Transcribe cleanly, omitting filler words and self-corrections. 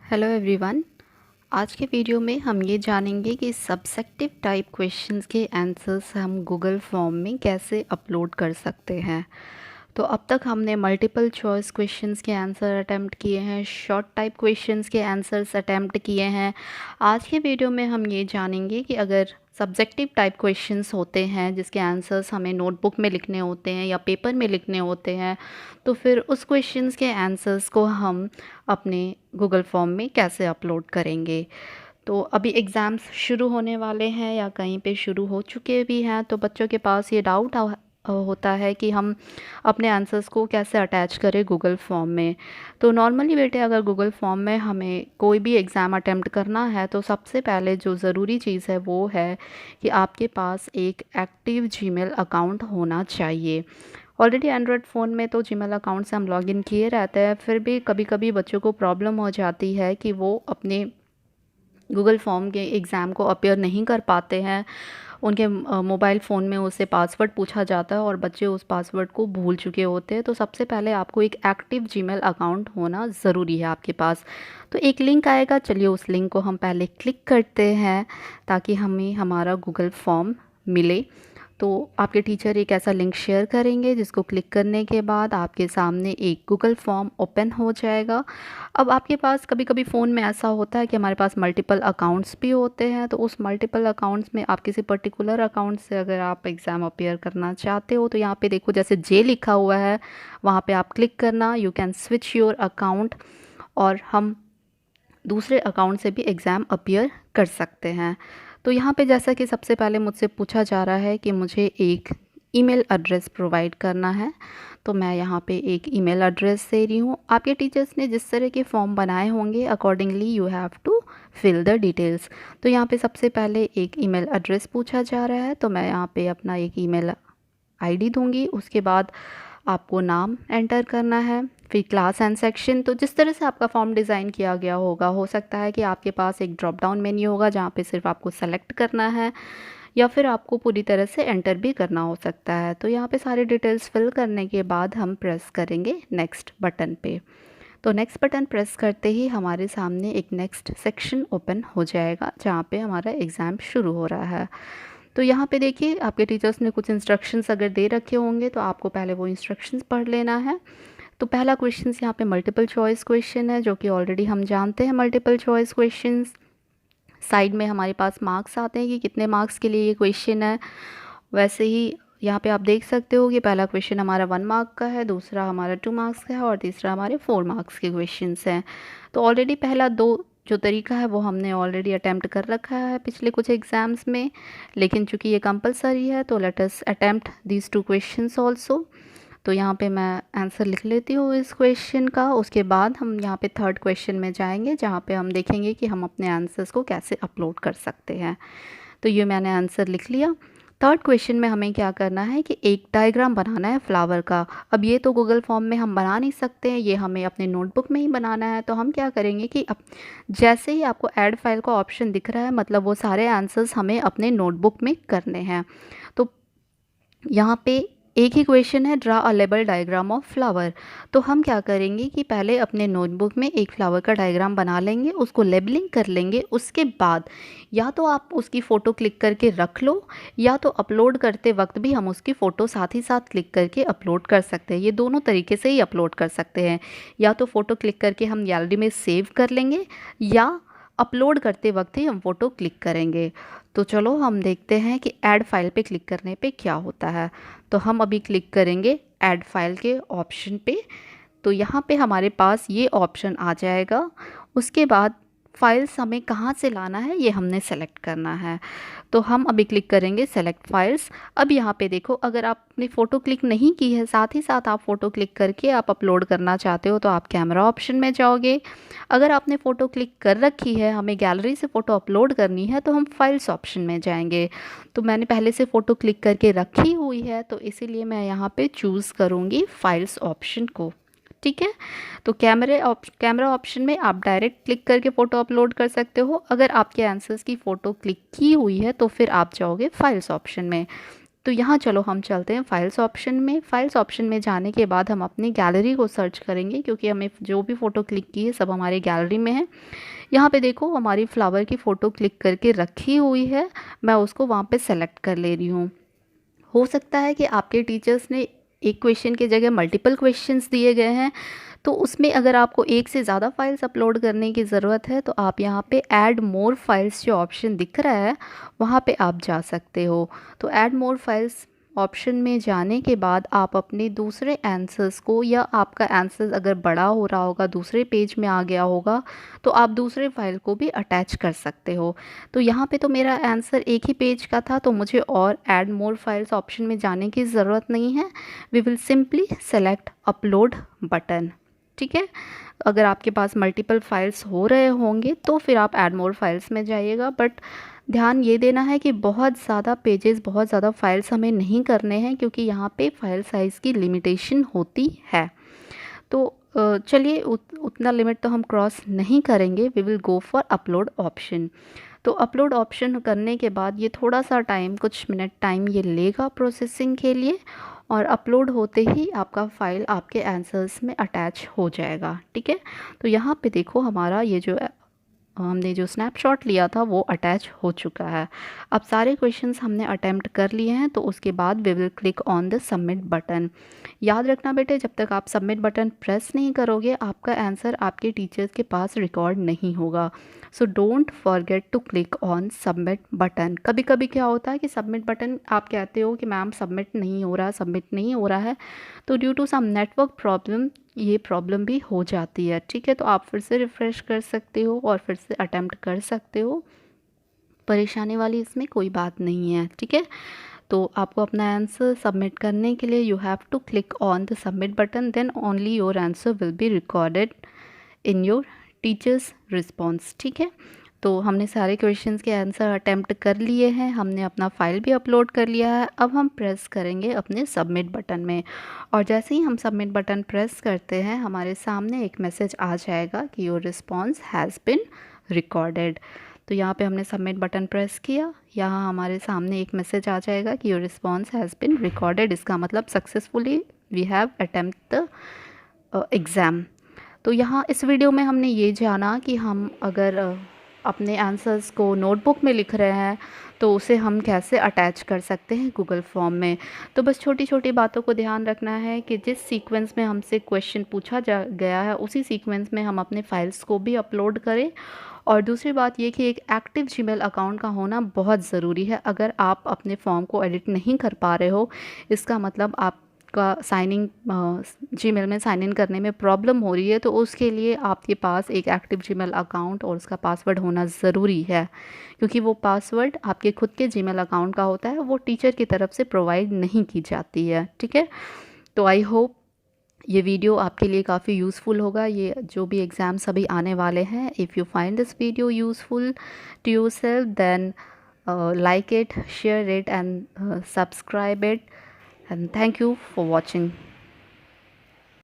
Hello everyone. आज के video में हम ये जानेंगे कि सब्जेक्टिव टाइप क्वेश्चंस के आंसर्स हम गूगल फॉर्म में कैसे अपलोड कर सकते हैं। तो अब तक हमने मल्टीपल चॉइस क्वेश्चंस के आंसर अटेम्प्ट किए हैं, शॉर्ट टाइप क्वेश्चंस के आंसर्स अटेम्प्ट किए हैं। आज के वीडियो में हम ये जानेंगे कि अगर सब्जेक्टिव टाइप क्वेश्चंस होते हैं जिसके आंसर्स हमें नोटबुक में लिखने होते हैं या पेपर में लिखने होते हैं, तो फिर उस क्वेश्चंस के आंसर्स को हम अपने गूगल फॉर्म में कैसे अपलोड करेंगे। तो अभी एग्ज़ाम्स शुरू होने वाले हैं या कहीं पे शुरू हो चुके भी हैं, तो बच्चों के पास ये डाउट होता है कि हम अपने आंसर्स को कैसे अटैच करें गूगल फॉर्म में। तो नॉर्मली बेटे, अगर गूगल फॉर्म में हमें कोई भी एग्ज़ाम अटेम्प्ट करना है तो सबसे पहले जो ज़रूरी चीज़ है वो है कि आपके पास एक एक्टिव जीमेल अकाउंट होना चाहिए। ऑलरेडी एंड्रॉयड फ़ोन में तो जीमेल अकाउंट से हम लॉगिन किए रहते हैं, फिर भी कभी कभी बच्चों को प्रॉब्लम हो जाती है कि वो अपने गूगल फॉर्म के एग्ज़ाम को अपीयर नहीं कर पाते हैं। उनके मोबाइल फ़ोन में उससे पासवर्ड पूछा जाता है और बच्चे उस पासवर्ड को भूल चुके होते हैं। तो सबसे पहले आपको एक एक्टिव जीमेल अकाउंट होना ज़रूरी है आपके पास। तो एक लिंक आएगा, चलिए उस लिंक को हम पहले क्लिक करते हैं ताकि हमें हमारा गूगल फॉर्म मिले। तो आपके टीचर एक ऐसा लिंक शेयर करेंगे जिसको क्लिक करने के बाद आपके सामने एक गूगल फॉर्म ओपन हो जाएगा। अब आपके पास कभी कभी फ़ोन में ऐसा होता है कि हमारे पास मल्टीपल अकाउंट्स भी होते हैं, तो उस मल्टीपल अकाउंट्स में आप किसी पर्टिकुलर अकाउंट से अगर आप एग्ज़ाम अपीयर करना चाहते हो तो यहाँ पे देखो जैसे जे लिखा हुआ है, वहाँ पे आप क्लिक करना, you can switch your account, और हम दूसरे अकाउंट से भी एग्ज़ाम अपीयर कर सकते हैं। तो यहाँ पे जैसा कि सबसे पहले मुझसे पूछा जा रहा है कि मुझे एक ईमेल एड्रेस प्रोवाइड करना है, तो मैं यहाँ पे एक ईमेल एड्रेस दे रही हूँ। आपके टीचर्स ने जिस तरह के फॉर्म बनाए होंगे accordingly you have to fill the details. तो यहाँ पे सबसे पहले एक ईमेल एड्रेस पूछा जा रहा है, तो मैं यहाँ पे अपना एक ईमेल आईडी दूंगी। उसके बाद आपको नाम एंटर करना है, फिर क्लास एंड सेक्शन। तो जिस तरह से आपका फॉर्म डिज़ाइन किया गया होगा, हो सकता है कि आपके पास एक ड्रॉप डाउन मेन्यू होगा जहाँ पे सिर्फ आपको सेलेक्ट करना है, या फिर आपको पूरी तरह से एंटर भी करना हो सकता है। तो यहाँ पे सारी डिटेल्स फिल करने के बाद हम प्रेस करेंगे नेक्स्ट बटन पे। तो नेक्स्ट बटन प्रेस करते ही हमारे सामने एक नेक्स्ट सेक्शन ओपन हो जाएगा जहाँ पे हमारा एग्ज़ाम शुरू हो रहा है। तो यहाँ पे देखिए आपके टीचर्स ने कुछ इंस्ट्रक्शंस अगर दे रखे होंगे तो आपको पहले वो इंस्ट्रक्शंस पढ़ लेना है। तो पहला क्वेश्चन यहाँ पे मल्टीपल चॉइस क्वेश्चन है, जो कि ऑलरेडी हम जानते हैं मल्टीपल चॉइस क्वेश्चंस। साइड में हमारे पास मार्क्स आते हैं कि कितने मार्क्स के लिए ये क्वेश्चन है। वैसे ही यहाँ पे आप देख सकते हो कि पहला क्वेश्चन हमारा 1 मार्क का है, दूसरा हमारा 2 मार्क्स का है और तीसरा हमारे 4 मार्क्स के क्वेश्चंस हैं। तो ऑलरेडी पहला दो जो तरीका है वो हमने ऑलरेडी अटैम्प्ट कर रखा है पिछले कुछ एग्ज़ाम्स में, लेकिन चूंकि ये कंपलसरी है तो let us attempt these 2 questions also. तो यहाँ पे मैं आंसर लिख लेती हूँ इस क्वेश्चन का। उसके बाद हम यहाँ पे थर्ड क्वेश्चन में जाएंगे जहाँ पे हम देखेंगे कि हम अपने आंसर्स को कैसे अपलोड कर सकते हैं। तो ये मैंने आंसर लिख लिया। थर्ड क्वेश्चन में हमें क्या करना है कि एक डायग्राम बनाना है फ्लावर का। अब ये तो गूगल फॉर्म में हम बना नहीं सकते हैं, ये हमें अपने नोटबुक में ही बनाना है। तो हम क्या करेंगे कि अब जैसे ही आपको ऐड फाइल का ऑप्शन दिख रहा है, मतलब वो सारे आंसर्स हमें अपने नोटबुक में करने हैं। तो यहाँ पे एक ही क्वेश्चन है, draw a label diagram of flower. तो हम क्या करेंगे कि पहले अपने नोटबुक में एक फ्लावर का डायग्राम बना लेंगे, उसको लेबलिंग कर लेंगे। उसके बाद या तो आप उसकी फ़ोटो क्लिक करके रख लो, या तो अपलोड करते वक्त भी हम उसकी फ़ोटो साथ ही साथ क्लिक करके अपलोड कर सकते हैं। ये दोनों तरीके से ही अपलोड कर सकते हैं। या तो फ़ोटो क्लिक करके हम गैलरी में सेव कर लेंगे, या अपलोड करते वक्त ही हम फ़ोटो क्लिक करेंगे। तो चलो हम देखते हैं कि ऐड फाइल पे क्लिक करने पे क्या होता है। तो हम अभी क्लिक करेंगे ऐड फाइल के ऑप्शन पे। तो यहाँ पे हमारे पास ये ऑप्शन आ जाएगा। उसके बाद फाइल्स हमें कहाँ से लाना है ये हमने सेलेक्ट करना है। तो हम अभी क्लिक करेंगे सेलेक्ट फाइल्स। अब यहाँ पे देखो, अगर आपने फ़ोटो क्लिक नहीं की है, साथ ही साथ आप फ़ोटो क्लिक करके आप अपलोड करना चाहते हो, तो आप कैमरा ऑप्शन में जाओगे। अगर आपने फ़ोटो क्लिक कर रखी है, हमें गैलरी से फ़ोटो अपलोड करनी है, तो हम फाइल्स ऑप्शन में जाएंगे। तो मैंने पहले से फ़ोटो क्लिक करके रखी हुई है, तो इसीलिए मैं यहाँ पे चूज़ करूँगी फाइल्स ऑप्शन को। ठीक है। तो कैमरा ऑप्शन में आप डायरेक्ट क्लिक करके फ़ोटो अपलोड कर सकते हो। अगर आपके आंसर्स की फ़ोटो क्लिक की हुई है तो फिर आप जाओगे फाइल्स ऑप्शन में। तो यहाँ चलो हम चलते हैं फाइल्स ऑप्शन में। फाइल्स ऑप्शन में जाने के बाद हम अपनी गैलरी को सर्च करेंगे, क्योंकि हमें जो भी फ़ोटो क्लिक की है सब हमारी गैलरी में है। यहाँ पे देखो हमारी फ्लावर की फ़ोटो क्लिक करके रखी हुई है, मैं उसको वहाँ पे सेलेक्ट कर ले रही हूँ। हो सकता है कि आपके टीचर्स ने एक क्वेश्चन की जगह मल्टीपल क्वेश्चंस दिए गए हैं, तो उसमें अगर आपको एक से ज़्यादा फाइल्स अपलोड करने की ज़रूरत है तो आप यहाँ पे ऐड मोर फाइल्स जो ऑप्शन दिख रहा है वहाँ पे आप जा सकते हो। तो ऐड मोर फाइल्स ऑप्शन में जाने के बाद आप अपने दूसरे आंसर्स को, या आपका आंसर अगर बड़ा हो रहा होगा दूसरे पेज में आ गया होगा, तो आप दूसरे फाइल को भी अटैच कर सकते हो। तो यहाँ पे तो मेरा आंसर एक ही पेज का था, तो मुझे और ऐड मोर फाइल्स ऑप्शन में जाने की ज़रूरत नहीं है। We will simply select upload button. ठीक है, अगर आपके पास मल्टीपल फाइल्स हो रहे होंगे तो फिर आप ऐड मोर फाइल्स में जाइएगा, बट ध्यान ये देना है कि बहुत ज़्यादा पेजेस, बहुत ज़्यादा फाइल्स हमें नहीं करने हैं, क्योंकि यहाँ पे फाइल साइज़ की लिमिटेशन होती है। तो चलिए उतना लिमिट तो हम क्रॉस नहीं करेंगे। We will go for upload option. तो अपलोड ऑप्शन करने के बाद ये थोड़ा सा टाइम, कुछ मिनट टाइम ये लेगा प्रोसेसिंग के लिए, और अपलोड होते ही आपका फ़ाइल आपके आंसर्स में अटैच हो जाएगा। ठीक है, तो यहाँ पे देखो हमारा ये जो हमने जो स्नैपशॉट लिया था वो अटैच हो चुका है। अब सारे क्वेश्चंस हमने अटेम्प्ट कर लिए हैं, तो उसके बाद we will click on the submit button. याद रखना बेटे, जब तक आप सबमिट बटन प्रेस नहीं करोगे आपका आंसर आपके टीचर्स के पास रिकॉर्ड नहीं होगा। So don't forget to click on submit button. कभी कभी क्या होता है कि सबमिट बटन आप कहते हो कि मैम सबमिट नहीं हो रहा, सबमिट नहीं हो रहा है, तो due to some network problem ये प्रॉब्लम भी हो जाती है। ठीक है, तो आप फिर से रिफ़्रेश कर सकते हो और फिर से अटेम्प्ट कर सकते हो। परेशानी वाली इसमें कोई बात नहीं है। ठीक है, तो आपको अपना आंसर सबमिट करने के लिए you have to click on the submit button, then only your answer will be recorded in your teacher's response. ठीक है, तो हमने सारे क्वेश्चंस के आंसर अटेम्प्ट कर लिए हैं, हमने अपना फ़ाइल भी अपलोड कर लिया है। अब हम प्रेस करेंगे अपने सबमिट बटन में, और जैसे ही हम सबमिट बटन प्रेस करते हैं हमारे सामने एक मैसेज आ जाएगा कि your response has been recorded. तो यहाँ पे हमने सबमिट बटन प्रेस किया, यहाँ हमारे सामने एक मैसेज आ जाएगा कि your response has been recorded. इसका मतलब successfully we have attempt the exam. तो यहाँ इस वीडियो में हमने ये जाना कि हम अगर अपने आंसर्स को नोटबुक में लिख रहे हैं तो उसे हम कैसे अटैच कर सकते हैं गूगल फॉर्म में। तो बस छोटी छोटी बातों को ध्यान रखना है कि जिस सीक्वेंस में हमसे क्वेश्चन पूछा जा गया है उसी सीक्वेंस में हम अपने फाइल्स को भी अपलोड करें। और दूसरी बात ये कि एक एक्टिव जीमेल अकाउंट का होना बहुत ज़रूरी है। अगर आप अपने फॉर्म को एडिट नहीं कर पा रहे हो, इसका मतलब आप का साइनिंग जीमेल में साइन इन करने में प्रॉब्लम हो रही है, तो उसके लिए आपके पास एक एक्टिव जीमेल अकाउंट और उसका पासवर्ड होना ज़रूरी है, क्योंकि वो पासवर्ड आपके खुद के जीमेल अकाउंट का होता है, वो टीचर की तरफ से प्रोवाइड नहीं की जाती है। ठीक है, तो आई होप ये वीडियो आपके लिए काफ़ी यूज़फुल होगा। ये जो भी एग्ज़ाम्स अभी आने वाले हैं, if you find this video useful to yourself then like it, share it and subscribe it, and thank you for watching.